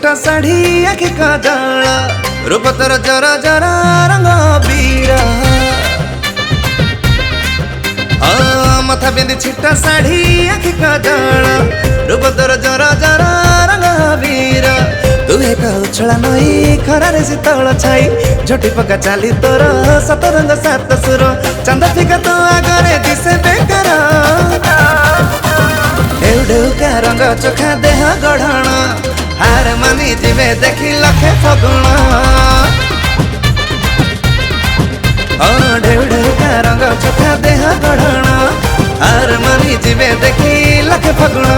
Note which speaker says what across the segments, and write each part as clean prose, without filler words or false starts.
Speaker 1: छिटा शाढ़ी आखि काजल रूप तोर जरा जरा रंग बीरा मथा बिंदी छिटा शाढ़ी आखि काजल रूप तोर जरा जरा रंग बीरा तू एक उछला नई खरारे शीतल छाई झोटी पका चाली तोर सत रंग सात सुर चंद फिका तो आगरे दिसे बेकार ढेउढेउका रंग चोखा देह गढ़ण हार मानी जीवे देखी लखे फगुण ढेउढेउका रंग चोखा देह गढ़ण हार मानी जीवे देखी लखे फगुण।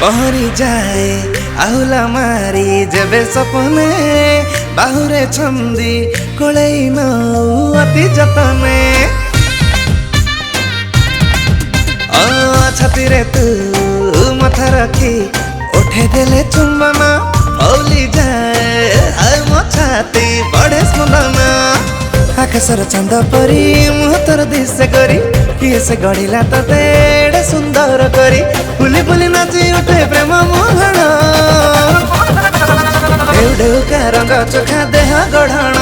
Speaker 1: पहरी जाए आहुला मारी जेबे सपने बाहुरे छंदी कोलई नौ अति जतने छाती रे तू मथा रखी उठे देले चुम्बना हौली जाए आय मो छाती बड़े स्मदना आकाशर चंद परी मुह तोर दिशे करी किए से गढ़िला तते एड़े सुंदर करी फुली फुली नाची उठे प्रेम मोहन ढेउढेउका रंग चोखा देह गढ़ण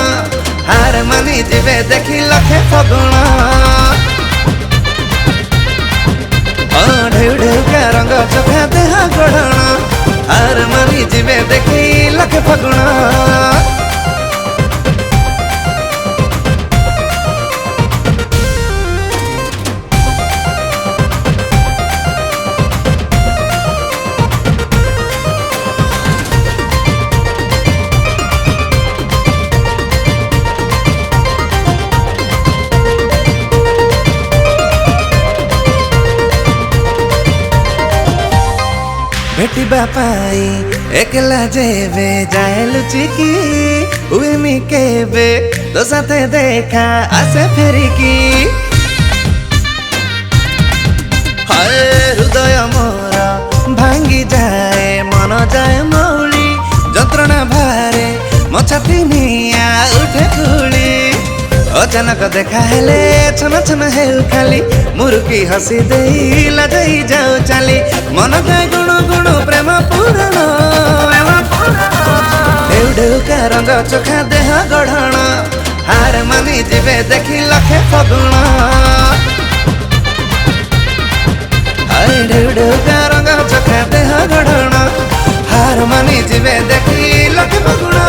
Speaker 1: हार मानी जीवे देखी लखे फगुण ढेउढेउका रंग चोखा देह गढ़ण हार मानी जीवे देखी लखे फगुण। भेटी बापाई एकला जेबे जाए लुचिकी उइमी केबे तो साथे देखा आसे फेरिकी हाय हृदय मोरा भांगी जाए मन जाए मौली जंत्रणा भारे मो छाती निया उठे कुली अचानक देखा हेले छन छन हेउ खाली मुरुकी हसी देई लजाई जाऊ चाली मन जाए गुणु गुणु प्रेम पूरण ढेउढेउका रंग चोखा देह गढ़ण हार मानी जीवे देखी लखे फगुण ढेउढेउका रंग चोखा देह गढ़ण हार मानी जीवे देखी लखे फगुण।